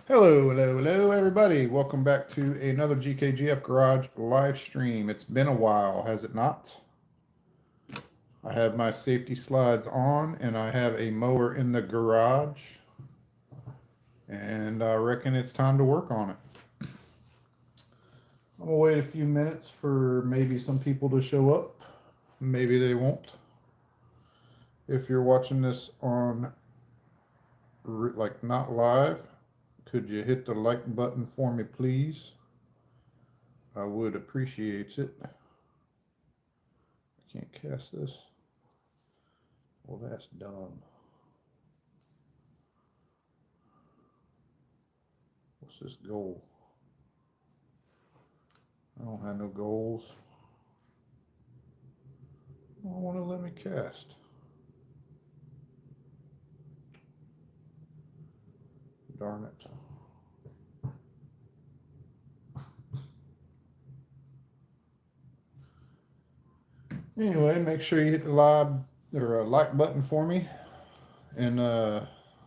Hello, everybody. Welcome back to another GKGF Garage live stream. It's been a while, has it not? I have my safety slides on, and I have a mower in the garage, and I reckon it's time to work on it. I'm gonna wait a few minutes for maybe some people to show up. Maybe they won't. If you're watching this on, like, not live, could you hit the like button for me, please? I would appreciate it. I can't cast this. Well, that's dumb. What's this goal? I don't have no goals. I don't want to let me cast. Darn it. Anyway, make sure you hit the like button for me, and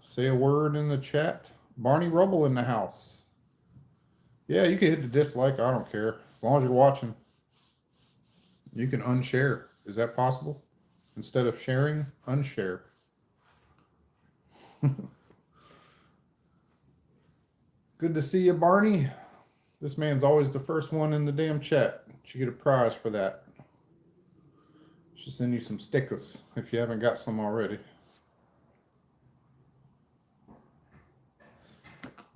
say a word in the chat. Barney Rubble in the house. Yeah, you can hit the dislike. I don't care. As long as you're watching. You can unshare. Is that possible? Instead of sharing, unshare. Good to see you, Barney. This man's always the first one in the damn chat. You get a prize for that. Should send you some stickers if you haven't got some already.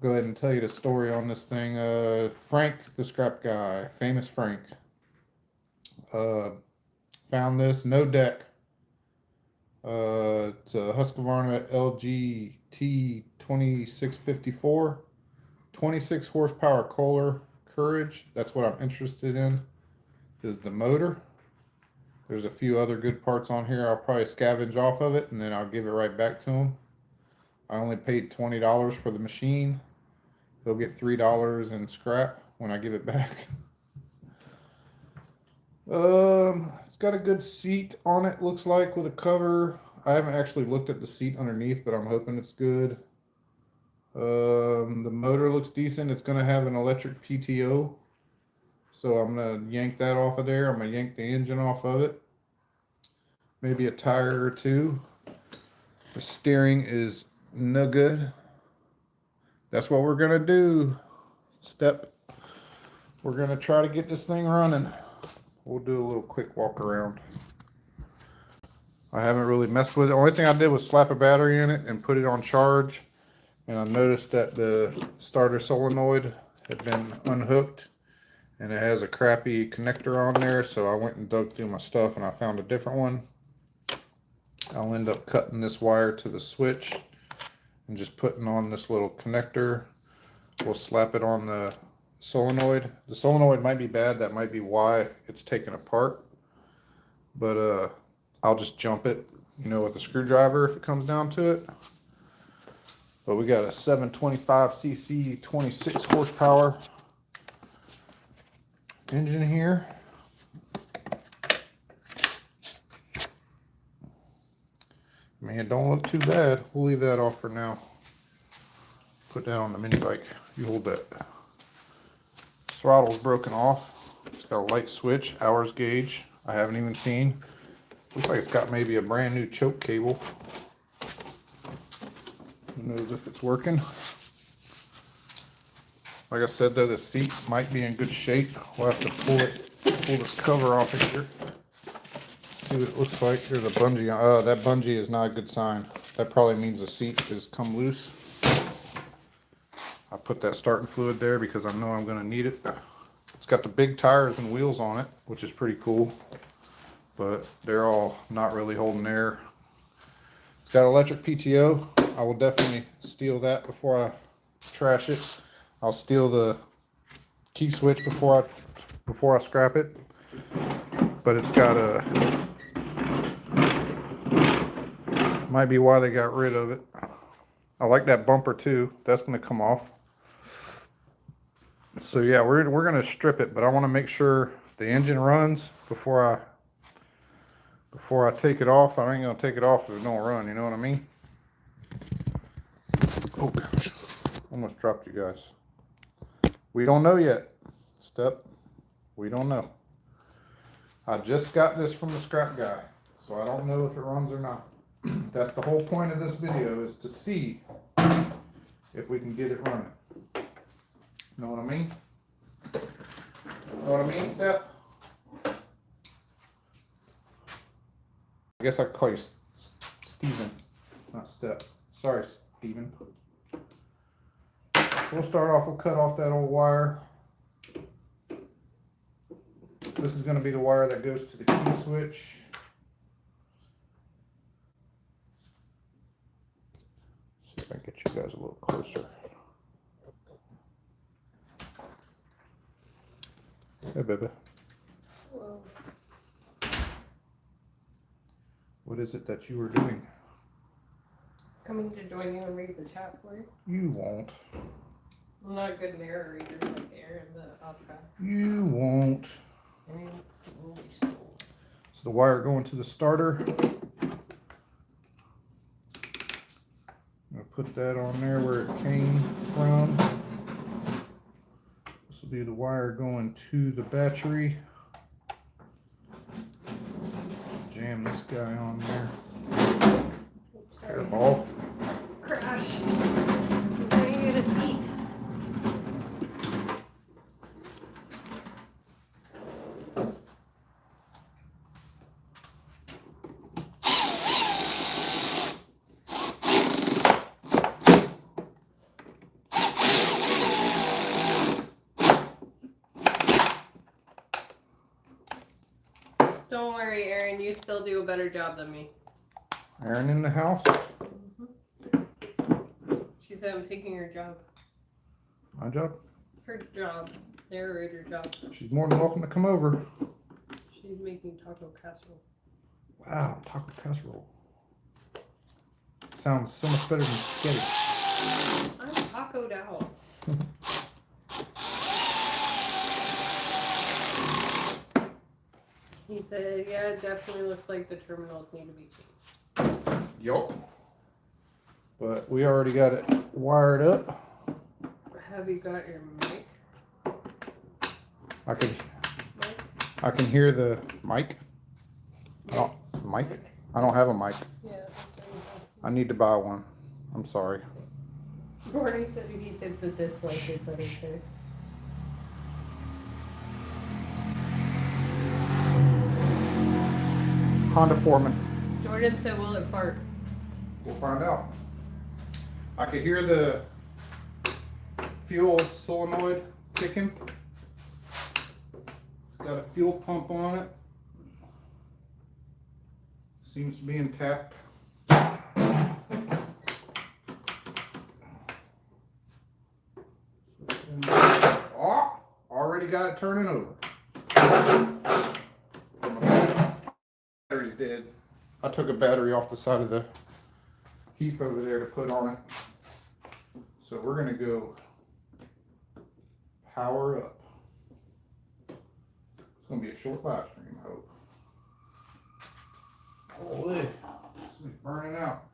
Go ahead and tell you the story on this thing. Frank, the scrap guy, famous Frank, found this, no deck. It's a Husqvarna LG2654, 26 horsepower Kohler Courage. That's what I'm interested in, is the motor. There's a few other good parts on here. I'll probably scavenge off of it, and then I'll give it right back to him. I only paid $20 for the machine. He'll get $3 in scrap when I give it back. It's got a good seat on it, looks like, with a cover. I haven't actually looked at the seat underneath, but I'm hoping it's good. The motor looks decent. It's going to have an electric PTO. So I'm going to yank that off of there. I'm going to yank the engine off of it. Maybe a tire or two. The steering is no good. That's what we're going to do. We're going to try to get this thing running. We'll do a little quick walk around. I haven't really messed with it. The only thing I did was slap a battery in it and put it on charge. And I noticed that the starter solenoid had been unhooked. And it has a crappy connector on there. So I went and dug through my stuff and I found a different one. I'll end up cutting this wire to the switch and just putting on this little connector. We'll slap it on the solenoid. The solenoid might be bad. That might be why it's taken apart. But I'll just jump it, with a screwdriver if it comes down to it. But we got a 725cc 26 horsepower engine here. Man, don't look too bad. We'll leave that off for now. Put that on the mini bike. You hold that. Throttle's broken off. It's got a light switch, hours gauge. I haven't even seen. Looks like it's got maybe a brand new choke cable. Who knows if it's working. Like I said though, the seat might be in good shape. We'll have to pull this cover off of here. See what it looks like. There's a bungee. Oh, that bungee is not a good sign. That probably means the seat has come loose. I put that starting fluid there because I know I'm going to need it. It's got the big tires and wheels on it, which is pretty cool. But they're all not really holding air. It's got electric PTO. I will definitely steal that before I trash it. I'll steal the key switch before I scrap it. But it's got a... Might be why they got rid of it. I like that bumper too. That's going to come off. So yeah, we're going to strip it, but I want to make sure the engine runs before I take it off. I ain't going to take it off if it don't run, you know what I mean? Oh gosh. Almost dropped you guys. We don't know yet. Step. We don't know. I just got this from the scrap guy, so I don't know if it runs or not. That's the whole point of this video, is to see if we can get it running. Know what I mean? Know what I mean, Step? I guess I could call you Steven, not Step. Sorry, Steven. We'll start off, we'll cut off that old wire. This is going to be the wire that goes to the key switch. See if I can get you guys a little closer. Hey, baby. Whoa. What is it that you were doing? Coming to join you and read the chat for you. You won't. I'm not a good narrator like Aaron, the opera. You won't. I mean, it will be stole. So the wire going to the starter. I'm going to put that on there where it came from. This will be the wire going to the battery. Jam this guy on there. Oops, sorry. Airball. Crash. I'm trying to get a teeth. Don't worry, Aaron, you still do a better job than me. Aaron in the house. She said I'm taking her job. My job. Her job. Narrator job. She's more than welcome to come over. She's making taco casserole. Wow, taco casserole. Sounds so much better than spaghetti. I'm tacoed out. He said, yeah, it definitely looks like the terminals need to be changed. Yup. But we already got it wired up. Have you got your mic? I can hear the mic. Mic? I don't have a mic. Yeah. I need to buy one. I'm sorry. Gordon said he did the dislike his other thing. Honda Foreman. Jordan said, will it fart? We'll find out. I could hear the fuel solenoid kicking. It's got a fuel pump on it. Seems to be intact. Oh, already got it turning over. Battery's dead. I took a battery off the side of the heap over there to put on it. So we're gonna go power up. It's gonna be a short live stream, I hope. Holy, it's burning out.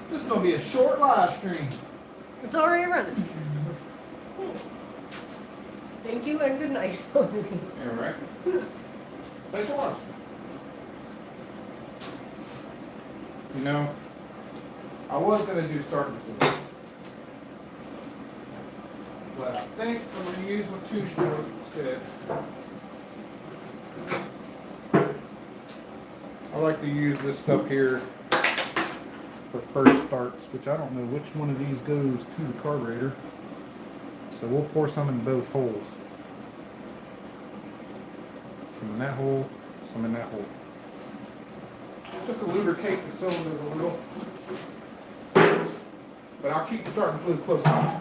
This is gonna be a short live stream. It's already running. Thank you and good night. Yeah, right. Thanks for watching. You know, I was gonna do starting today, but I think I'm gonna use my 2-stroke instead. I like to use this stuff here for first starts, which I don't know which one of these goes to the carburetor. So we'll pour some in both holes. Some in that hole, some in that hole. Just to lubricate the cylinders a little. But I'll keep the starting fluid close on.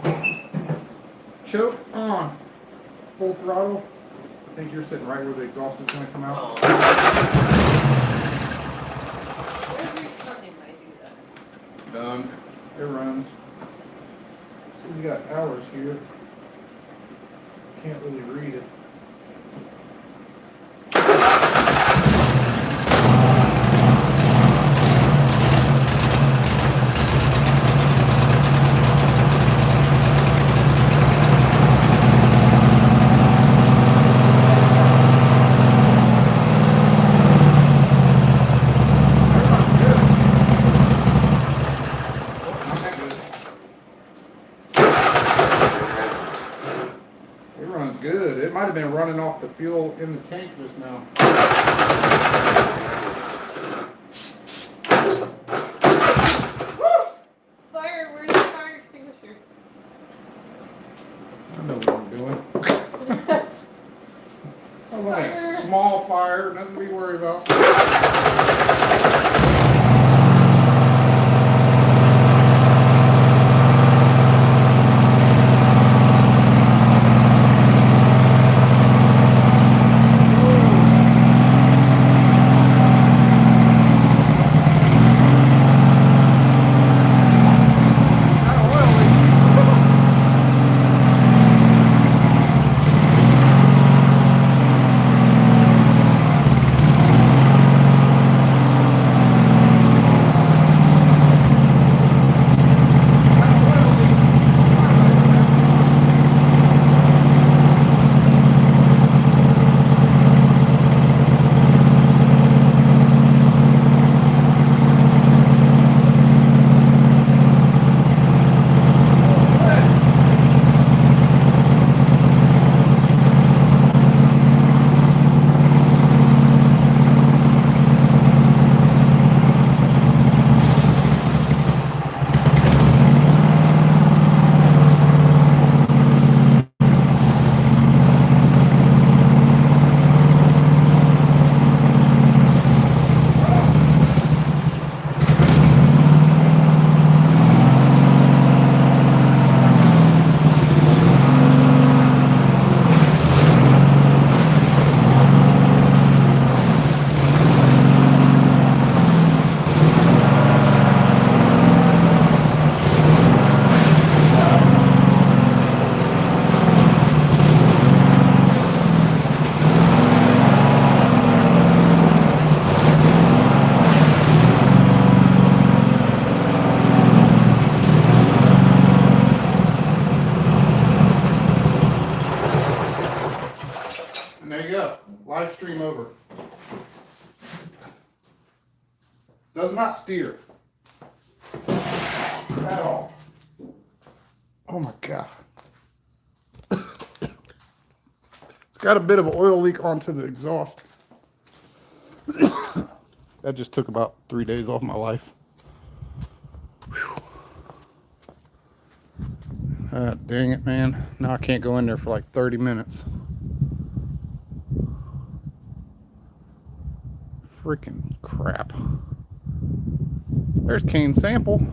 Choke on. Full throttle. I think you're sitting right where the exhaust is going to come out. Every time I do that. Done. It runs. So we got hours here. Can't really read it. the fuel in the tank just now. Fire, where's the fire extinguisher? I know what I'm doing. That was only a small fire, nothing to be worried about. And there you go. Live stream over. Does not steer. At all. Oh my God. It's got a bit of an oil leak onto the exhaust. That just took about 3 days off my life. Dang it, man. Now I can't go in there for like 30 minutes. Freaking crap. There's cane sample.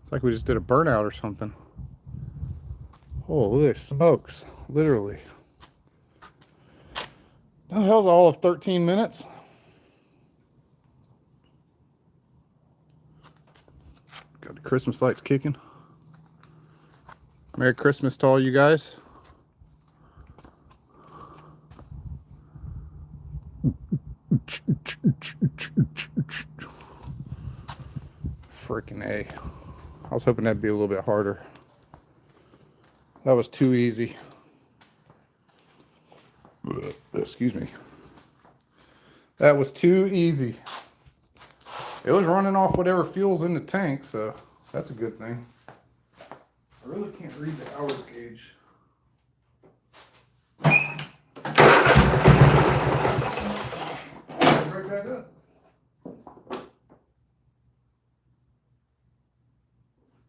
It's like we just did a burnout or something. Holy smokes. Literally. The hell's all of 13 minutes? Got the Christmas lights kicking. Merry Christmas to all you guys. Freaking A. I was hoping that'd be a little bit harder. That was too easy. Excuse me. That was too easy. It was running off whatever fuel's in the tank, so that's a good thing. I really can't read the hours gauge. Right back up.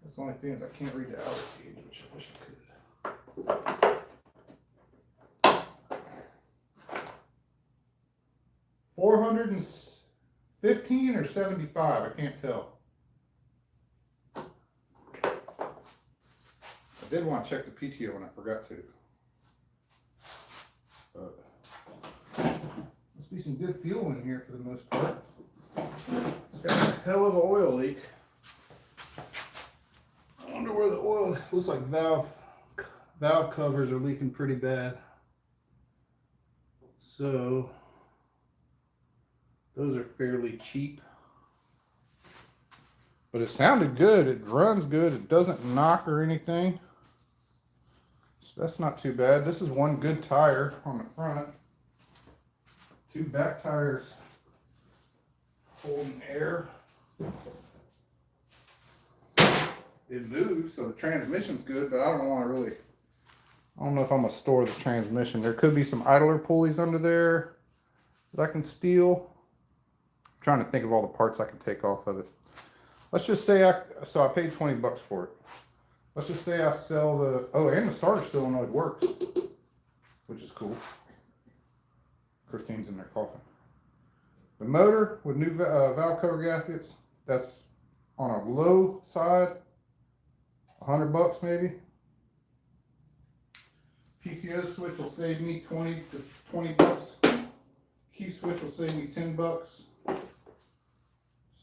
That's the only thing is I can't read the hours gauge, which I wish I could. 415 or 75, I can't tell. I did want to check the PTO and I forgot to. But must be some good fuel in here for the most part. It's got a hell of an oil leak. I wonder where the oil looks like valve covers are leaking pretty bad. So those are fairly cheap. But it sounded good. It runs good. It doesn't knock or anything. So that's not too bad. This is one good tire on the front. 2 back tires holding air. It moves, so the transmission's good, but I don't want to really I don't know if I'm gonna store the transmission. There could be some idler pulleys under there that I can steal. I'm trying to think of all the parts I can take off of it. Let's just say I paid 20 bucks for it. Let's just say I sell the, oh, and the starter solenoid works, which is cool. Christine's in there coughing. The motor with new valve cover gaskets, that's on a low side, 100 bucks maybe. PTO switch will save me 20 to 20 bucks. Key switch will save me 10 bucks.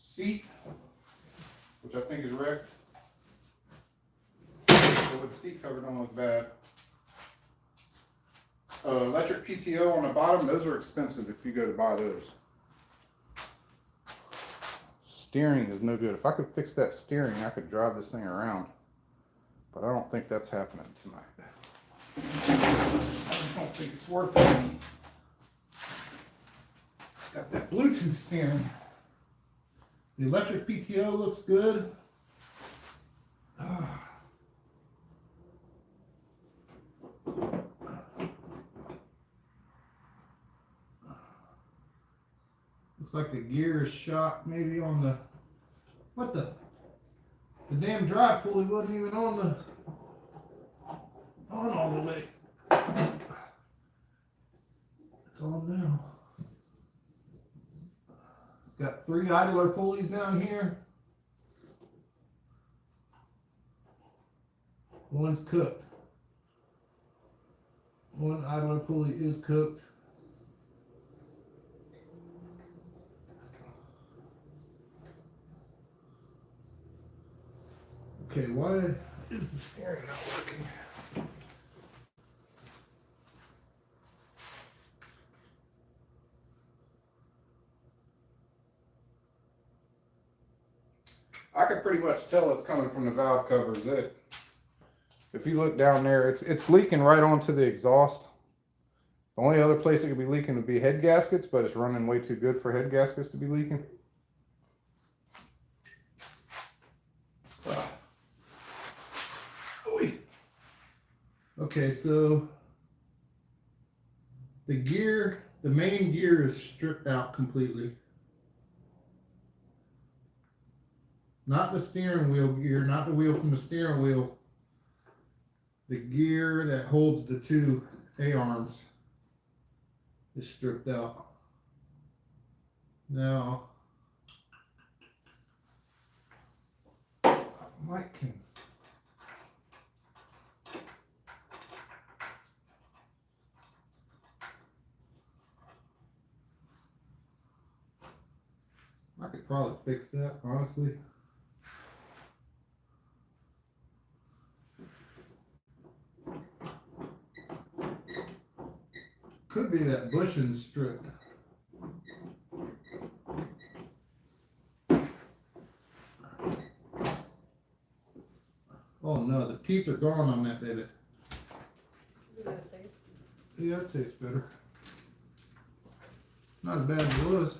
Seat, which I think is wrecked. So with the seat cover don't look bad. Electric PTO on the bottom, those are expensive if you go to buy those. Steering is no good. If I could fix that steering, I could drive this thing around. But I don't think that's happening tonight. I just don't think it's worth it. Got that Bluetooth steering. The electric PTO looks good. Looks like the gear is shot maybe on the, what the damn drive pulley wasn't even on all the way. It's on now. It's got 3 idler pulleys down here. One's cooked. One idler pulley is cooked. Okay, why is the steering not working? I can pretty much tell it's coming from the valve covers. If you look down there, it's leaking right onto the exhaust. The only other place it could be leaking would be head gaskets, but it's running way too good for head gaskets to be leaking. Okay, so the main gear is stripped out completely. Not the steering wheel gear, not the wheel from the steering wheel. The gear that holds the 2 A-arms is stripped out. Now, Mike can. I could probably fix that, honestly. Could be that bushing stripped. Oh no, the teeth are gone on that baby. Yeah, I'd say it's better. Not as bad as it was.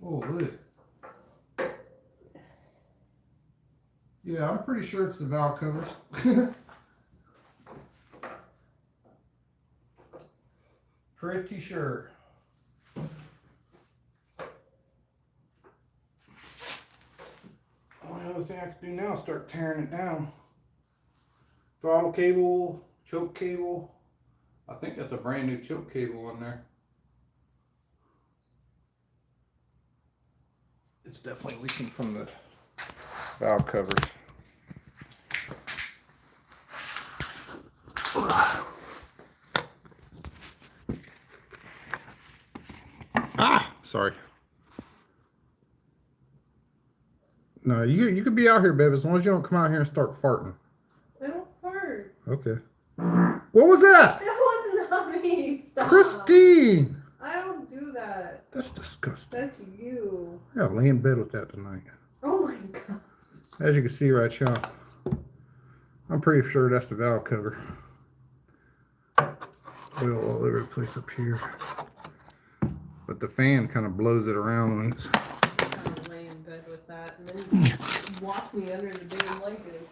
Oh, look. Yeah, I'm pretty sure it's the valve covers. Pretty sure. Only other thing I can do now is start tearing it down. Throttle cable, choke cable. I think that's a brand new choke cable on there. It's definitely leaking from the valve covers. Ah, sorry. No, you could be out here, babe, as long as you don't come out here and start farting. I don't fart. Okay. What was that? That was not me. Stop. Christine! I don't do that. That's disgusting. That's you. I gotta lay in bed with that tonight. Oh my god. As you can see right here, I'm pretty sure that's the valve cover. Oil all over the place up here. But the fan kind of blows it around when it's... I lay in bed with that and then lock me under the damn blanket.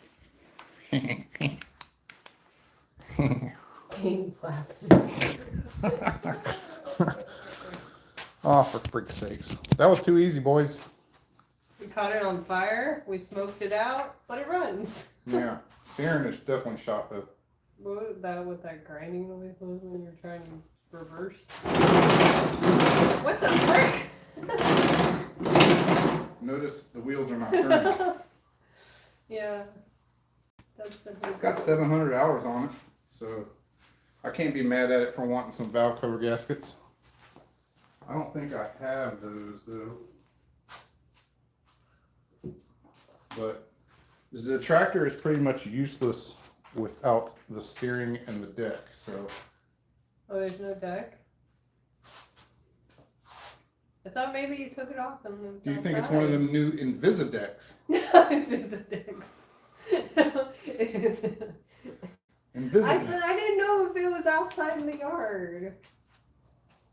Kane's laughing. Oh, for freak's sakes. That was too easy, boys. We caught it on fire, we smoked it out, but it runs. Yeah, steering is definitely shot though. What was that with that grinding noise was when you're trying to reverse? What the frick? Notice the wheels are not turning. Yeah. That's the It's got 700 hours on it, so I can't be mad at it for wanting some valve cover gaskets. I don't think I have those though. But the tractor is pretty much useless without the steering and the deck, so. Oh, there's no deck? I thought maybe you took it off and moved Do you outside. think it's one of them new Invisidecks? Invisidecks. Invisideck. I didn't know if it was outside in the yard.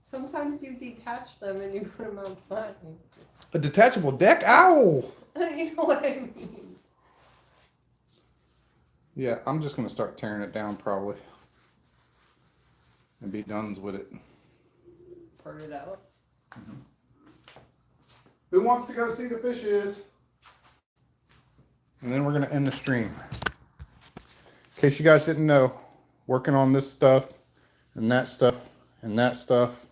Sometimes you detach them and you put them outside. A detachable deck? Ow! You know what I mean? Yeah, I'm just gonna start tearing it down probably. And be done with it. Part it out. Mm-hmm. Who wants to go see the fishes? And then we're gonna end the stream. In case you guys didn't know, working on this stuff and that stuff and that stuff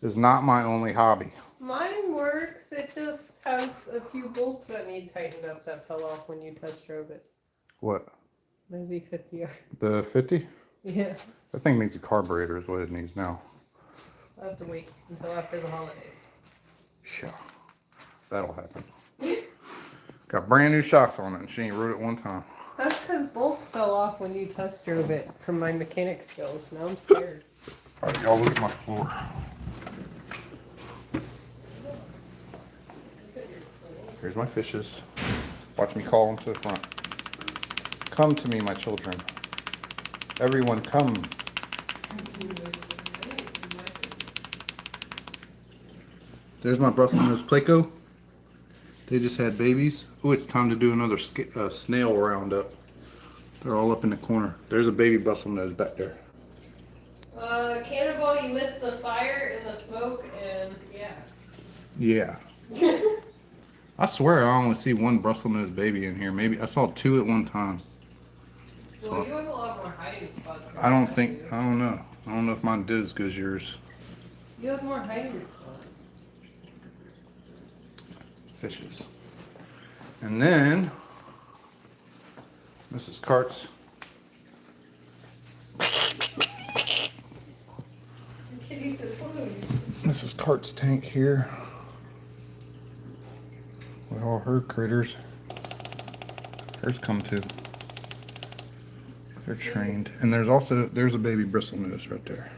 is not my only hobby. Mine works. It just has a few bolts that need tightened up that fell off when you test drove it. What? Maybe 50 or... The 50? Yeah. That thing needs a carburetor is what it needs now. I'll have to wait until after the holidays. Yeah, that'll happen. Got brand new shocks on it and she ain't rode it one time. That's because bolts fell off when you test drove it from my mechanic skills. Now I'm scared. Alright, y'all look at my floor. Here's my fishes. Watch me call them to the front. Come to me, my children. Everyone come. There's my Brussels nose Placo. They just had babies. Oh, it's time to do another snail roundup. They're all up in the corner. There's a baby Brussels nose back there. Cannonball, you missed the fire and the smoke, and yeah. Yeah. I swear I only see one Brussels nose baby in here. Maybe I saw two at one time. So Well, you have a lot more hiding spots. I don't know. I don't know if mine did as good as yours. You have more hiding spots. Fishes. And then Mrs. Cart's Mrs. Cart's tank here with all her critters. Hers come too. They're trained. And there's a baby bristlenose right there.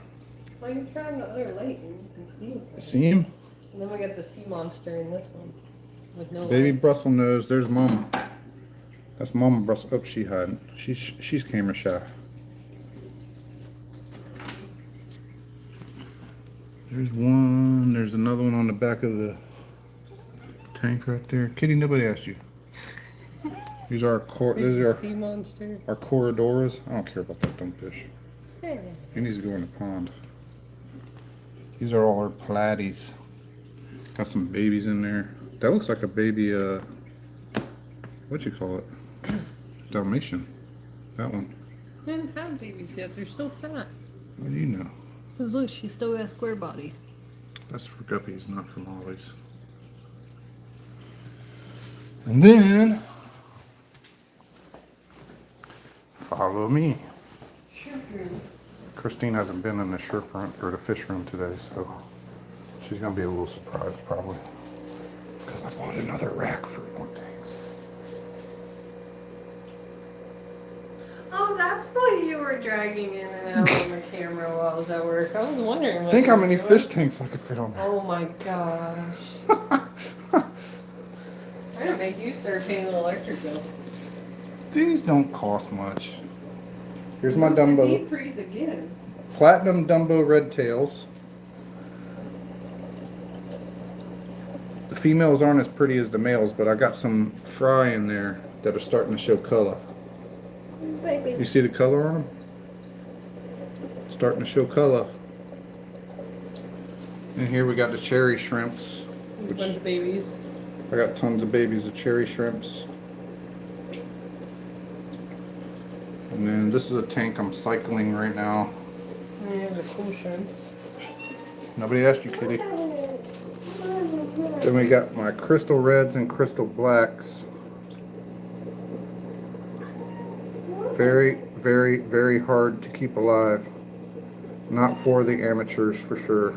Well, you're trying the other light and you can see it. See him? And then we got the sea monster in this one. With no Baby light. bristlenose. There's Mama. That's Mama Brussels. Oh, she hiding. She's camera shy. There's one. There's another one on the back of the tank right there. Kitty, nobody asked you. These are these are sea monster. our corridoras. I don't care about that dumb fish. Yeah. He needs to go in the pond. These are all our platies. Got some babies in there. That looks like a baby, what you call it? Dalmatian. That one. They didn't have babies yet. They're still fat. What do you know? Because look, she still got a square body. That's for guppies, not for mollies. And then, follow me. Christine hasn't been in the shrimp room or the fish room today, so she's gonna be a little surprised probably. Because I bought another rack for more tanks. Oh, that's what you were dragging in and out on the camera while I was at work. I was wondering what Think you how were many doing. fish tanks I could fit on there. Oh my gosh. I'm gonna make you start paying the electric bill. These don't cost much. Here's my You can Dumbo. deep freeze again. Platinum Dumbo Red Tails. The females aren't as pretty as the males, but I got some fry in there that are starting to show color. Baby. You see the color on them? Starting to show color. And here we got the cherry shrimps. A bunch of babies. I got tons of babies of cherry shrimps. And then this is a tank I'm cycling right now. Yeah, the cool shrimps. Nobody asked you, kitty. Then we got my crystal reds and crystal blacks. Very, very, very hard to keep alive. Not for the amateurs, for sure.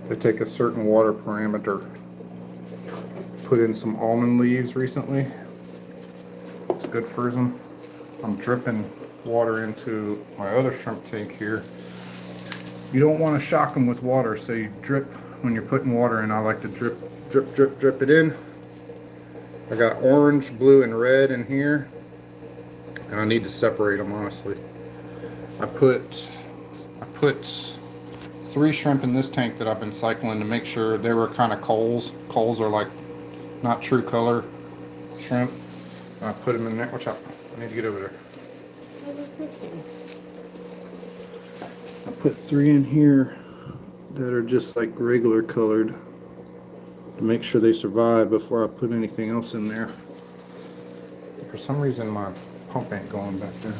They take a certain water parameter. Put in some almond leaves recently. It's good for them. I'm dripping water into my other shrimp tank here. You don't want to shock them with water, so you drip when you're putting water in. I like to drip, drip, drip, drip it in. I got orange, blue, and red in here, and I need to separate them, honestly. I put 3 shrimp in this tank that I've been cycling to make sure they were kind of coals. Coals are like not true color shrimp. And I put them in there. Watch out. I need to get over there. I put 3 in here that are just like regular colored to make sure they survive before I put anything else in there. For some reason my pump ain't going back there.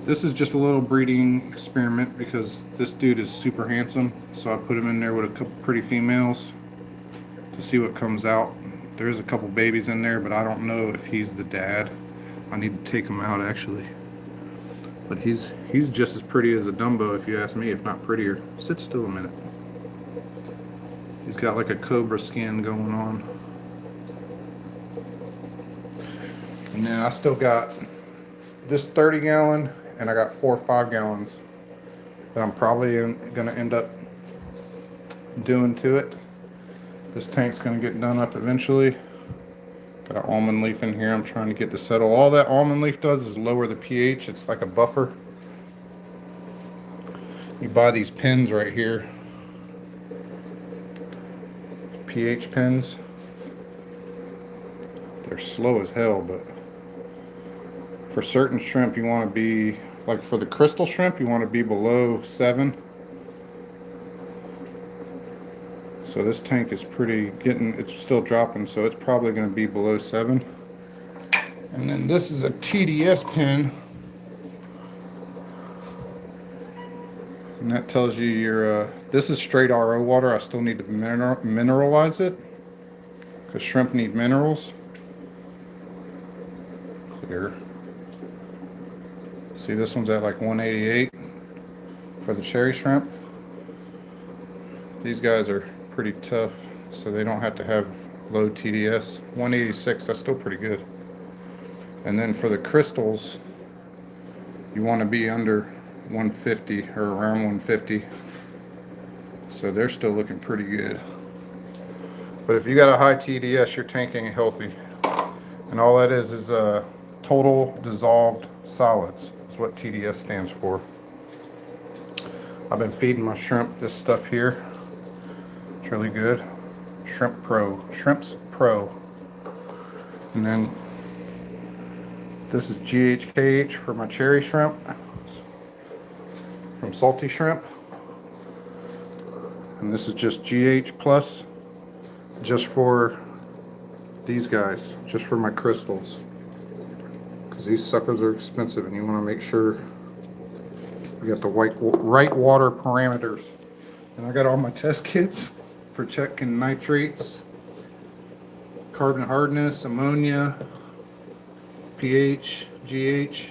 This is just a little breeding experiment because this dude is super handsome, so I put him in there with a couple pretty females to see what comes out. There's a couple babies in there, but I don't know if he's the dad. I need to take him out actually. But he's just as pretty as a Dumbo, if you ask me, if not prettier. Sit still a minute. He's got like a cobra skin going on. And then I still got this 30 gallon, and I got 4 5 gallons that I'm probably gonna end up doing to it. This tank's gonna get done up eventually. Got an almond leaf in here I'm trying to get to settle. All that almond leaf does is lower the pH. It's like a buffer. You buy these pins right here. pH pins. They're slow as hell, but for certain shrimp you want to be, like for the crystal shrimp, you want to be below 7. So this tank is it's still dropping, so it's probably going to be below 7. And then this is a TDS pin. And that tells you your, this is straight RO water. I still need to mineralize it, because shrimp need minerals. Clear. See, this one's at like 188 for the cherry shrimp. These guys are pretty tough, so they don't have to have low TDS. 186, that's still pretty good. And then for the crystals, you want to be under 150 or around 150. So they're still looking pretty good. But if you got a high TDS, your tank ain't healthy. And all that is total dissolved solids. That's what TDS stands for. I've been feeding my shrimp this stuff here. It's really good. Shrimps Pro. And then this is GHKH for my cherry shrimp from Salty Shrimp. And this is just GH Plus, just for these guys, just for my crystals. Because these suckers are expensive and you want to make sure you got the right water parameters. And I got all my test kits for checking nitrates, carbon hardness, ammonia, pH, GH.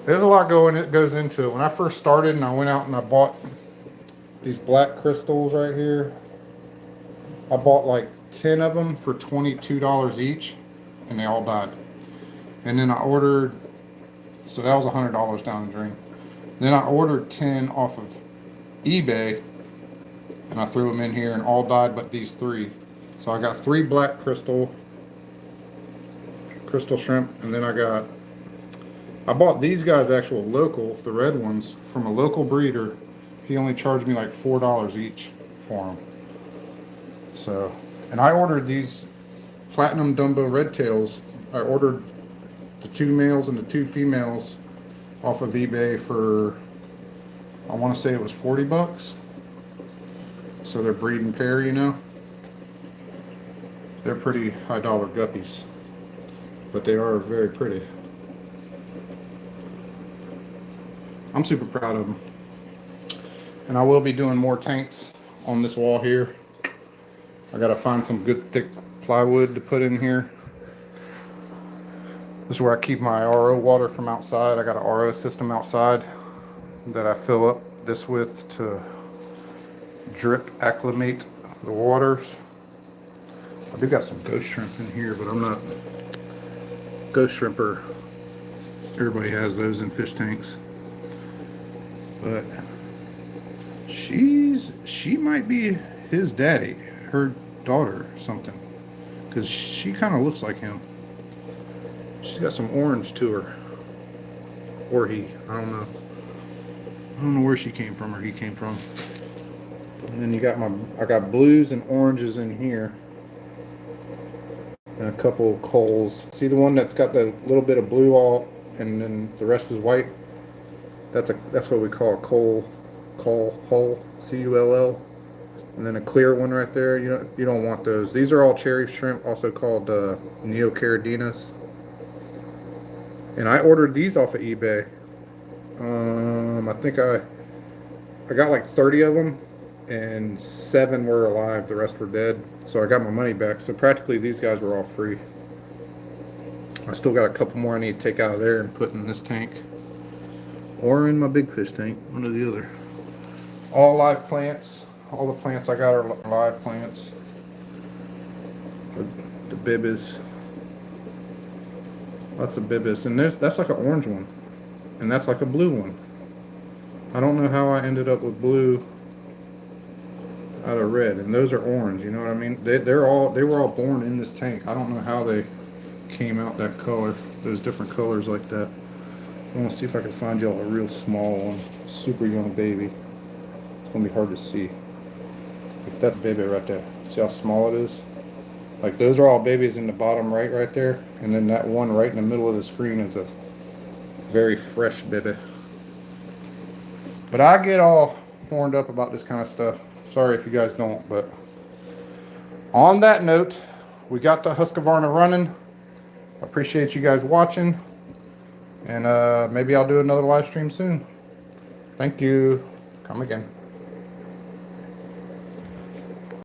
There's a lot goes into it. When I first started and I went out and I bought these black crystals right here, I bought like 10 of them for $22 each, and they all died. And then I ordered, so that was $100 down the drain. Then I ordered 10 off of eBay, and I threw them in here and all died but these 3. So I got 3 black crystal shrimp, and then I bought these guys actual local, the red ones, from a local breeder. He only charged me like $4 each for them. So, and I ordered these Platinum Dumbo Red Tails. I ordered the 2 males and the 2 females off of eBay for, I want to say it was 40 bucks. So they're breed and pair, you know. They're pretty high dollar guppies, but they are very pretty. I'm super proud of them. And I will be doing more tanks on this wall here. I gotta find some good thick plywood to put in here. This is where I keep my RO water from outside. I got an RO system outside that I fill up this with to drip acclimate the waters. I do got some ghost shrimp in here, but I'm not ghost shrimper. Everybody has those in fish tanks. But she might be his daddy, her daughter or something, because she kind of looks like him. She's got some orange to her, or he, I don't know where she came from or he came from. And then you got I got blues and oranges in here, and a couple of coals. See the one that's got the little bit of blue all, and then the rest is white? That's what we call a coal, C-U-L-L. And then a clear one right there. You don't want those. These are all cherry shrimp, also called Neocardinas. And I ordered these off of eBay. I think I got like 30 of them, and 7 were alive. The rest were dead. So I got my money back. So practically these guys were all free. I still got a couple more I need to take out of there and put in this tank, or in my big fish tank, one or the other. All live plants. All the plants I got are live plants. The bibis. Lots of bibis. And that's like an orange one. And that's like a blue one. I don't know how I ended up with blue out of red. And those are orange, you know what I mean? They were all born in this tank. I don't know how they came out that color. Those different colors like that. I want to see if I can find y'all a real small one. Super young baby. It's going to be hard to see. Like that baby right there. See how small it is? Like those are all babies in the bottom right there. And then that one right in the middle of the screen is a very fresh baby. But I get all horned up about this kind of stuff. Sorry if you guys don't. But on that note, we got the Husqvarna running. I appreciate you guys watching. And maybe I'll do another live stream soon. Thank you. Come again.